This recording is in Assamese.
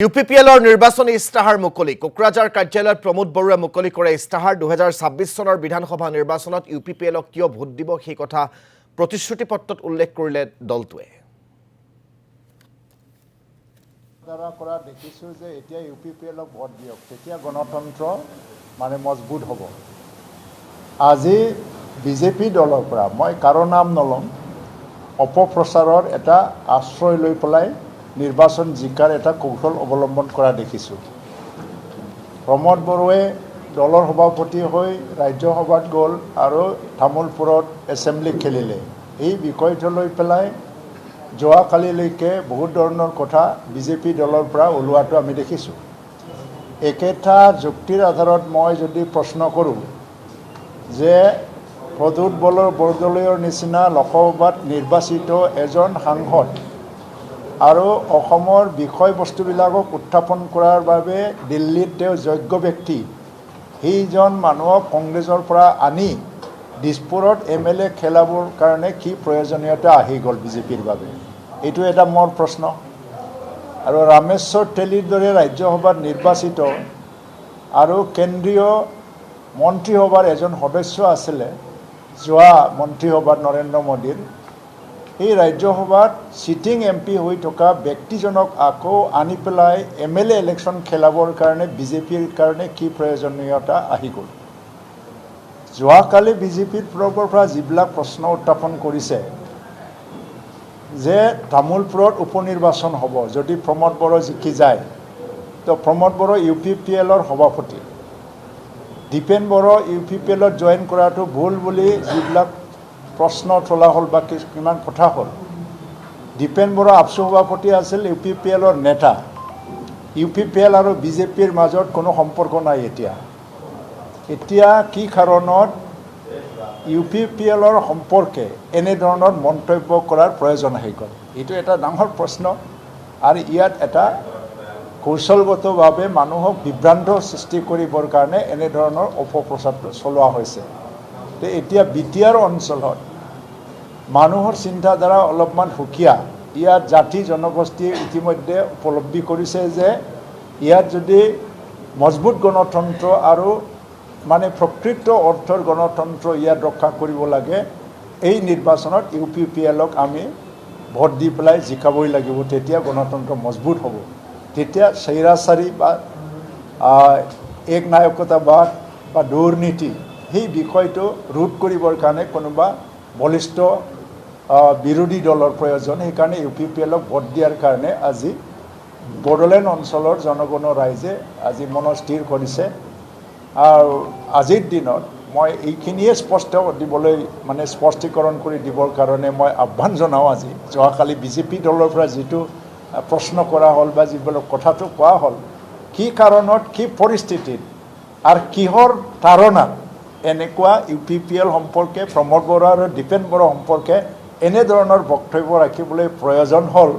ইউপিপিএলৰ নিৰ্বাচনী ইস্তাহাৰ মুকলি কোকৰাঝাৰ কাৰ্যালয়ত প্ৰমোদ বৰুৱে মুকলি কৰে ইস্তাহাৰ 2026 চনৰ বিধানসভা নিৰ্বাচনত ইউপিপিএলক কিয় ভোট দিব সেই কথা প্ৰতিশ্ৰুতি পত্ৰত উল্লেখ কৰিলে দলটোৱে দ্বাৰা কৰা দেখিছো যে এতিয়া ইউপিপিএলক ভোট দিয়ক তেতিয়া গণতন্ত্ৰ মানে মজবুত হ'ব আজি বিজেপি দলৰ পৰা মই কাৰো নাম নলম অপপ্ৰচাৰৰ এটা আশ্ৰয় লৈ পেলাই নিৰ্বাচন জিকাৰ এটা কৌশল অৱলম্বন কৰা দেখিছো প্ৰমোদ বৰুৱে দলৰ সভাপতি হৈ ৰাজ্যসভাত গ'ল আৰু তামুলপুৰত এছেম্বলি খেলিলে এই বিষয়টো লৈ পেলাই যোৱাকালিলৈকে বহুত ধৰণৰ কথা বিজেপি দলৰ পৰা ওলোৱাটো আমি দেখিছো একেটা যুক্তিৰ আধাৰত মই যদি প্ৰশ্ন কৰোঁ যে প্ৰদ্যুৎ বৰদলৈৰ নিচিনা লোকসভাত নিৰ্বাচিত এজন সাংসদ আৰু অসমৰ বিষয়বস্তুবিলাকক উত্থাপন কৰাৰ বাবে দিল্লীত তেওঁ যোগ্য ব্যক্তি সেইজন মানুহক কংগ্ৰেছৰ পৰা আনি দিছপুৰত এমএলএ খেলাবৰ কাৰণে কি প্ৰয়োজনীয়তা আহি গ'ল বিজেপিৰ বাবে এইটো এটা মোৰ প্ৰশ্ন আৰু ৰামেশ্বৰ তেলীৰ দৰে ৰাজ্যসভাত নিৰ্বাচিত আৰু কেন্দ্ৰীয় মন্ত্ৰীসভাৰ এজন সদস্য আছিলে যোৱা মন্ত্ৰীসভাত নৰেন্দ্ৰ মোদীৰ এই ৰাজ্যসভাত সিটিং এমপি হৈ থকা ব্যক্তিজনক আকৌ আনি পেলাই এমএলএ ইলেকশ্যন খেলাবৰ কাৰণে বিজেপিৰ কাৰণে কি প্ৰয়োজনীয়তা আহি গ'ল যোৱাকালি বিজেপিৰ তৰফৰ পৰা যিবিলাক প্ৰশ্ন উত্থাপন কৰিছে যে তামুলপুৰত উপনিৰ্বাচন হ'ব যদি প্ৰমোদ বড়ো জিকি যায় তো প্ৰমোদ বড়ো ইউপিপিএলৰ সভাপতি দীপেন বড়ো ইউপিপিএলত জইন কৰাটো ভুল বুলি যিবিলাক প্ৰশ্ন তোলা হ'ল বা কিমান কথা হ'ল দীপেন বড়ো আপচু সভাপতি আছিল ইউপিপিএলৰ নেতা ইউপিপিএল আৰু বিজেপিৰ মাজত কোনো সম্পৰ্ক নাই এতিয়া কি কাৰণত ইউপিপিএলৰ সম্পৰ্কে এনেধৰণৰ মন্তব্য কৰাৰ প্ৰয়োজন আহি গ'ল এইটো এটা ডাঙৰ প্ৰশ্ন আৰু ইয়াত এটা কৌশলগতভাৱে মানুহক বিভ্ৰান্ত সৃষ্টি কৰিবৰ কাৰণে এনেধৰণৰ অপপ্ৰচাৰ চলোৱা হৈছে এতিয়া বিটিআৰ অঞ্চলত মানুহৰ চিন্তাধাৰা অলপমান সুকীয়া ইয়াত জাতি জনগোষ্ঠীয়ে ইতিমধ্যে উপলব্ধি কৰিছে যে ইয়াত যদি মজবুত গণতন্ত্ৰ আৰু মানে প্ৰকৃত অৰ্থৰ গণতন্ত্ৰ ইয়াত ৰক্ষা কৰিব লাগে এই নিৰ্বাচনত ইউপিপিএলক আমি ভোট দি পেলাই জিকাবই লাগিব তেতিয়া গণতন্ত্ৰ মজবুত হ'ব তেতিয়া স্বৈৰাচাৰী বা একনায়কতাবাদ বা দুৰ্নীতি সেই বিষয়টো ৰোধ কৰিবৰ কাৰণে কোনোবা বলিষ্ঠ বিৰোধী দলৰ প্ৰয়োজন সেইকাৰণে ইউপিপিএলক ভোট দিয়াৰ কাৰণে আজি বড়োলেণ্ড অঞ্চলৰ জনগণৰ ৰাইজে আজি মনস্থিৰ কৰিছে আৰু আজিৰ দিনত মই এইখিনিয়ে স্পষ্টীকৰণ কৰি দিবৰ কাৰণে মই আহ্বান জনাওঁ আজি যোৱাকালি বিজেপি দলৰ পৰা যিটো প্ৰশ্ন কৰা হ'ল বা যিবিলাক কথাটো কোৱা হ'ল কি কাৰণত কি পৰিস্থিতিত আৰু কিহৰ তাৰণাত এনেকুৱা ইউপিপিএল সম্পৰ্কে প্ৰমোদ বড়ো আৰু দীপেন বড়ো সম্পৰ্কে এনেধৰণৰ বক্তব্য ৰাখিবলৈ প্ৰয়োজন হ'ল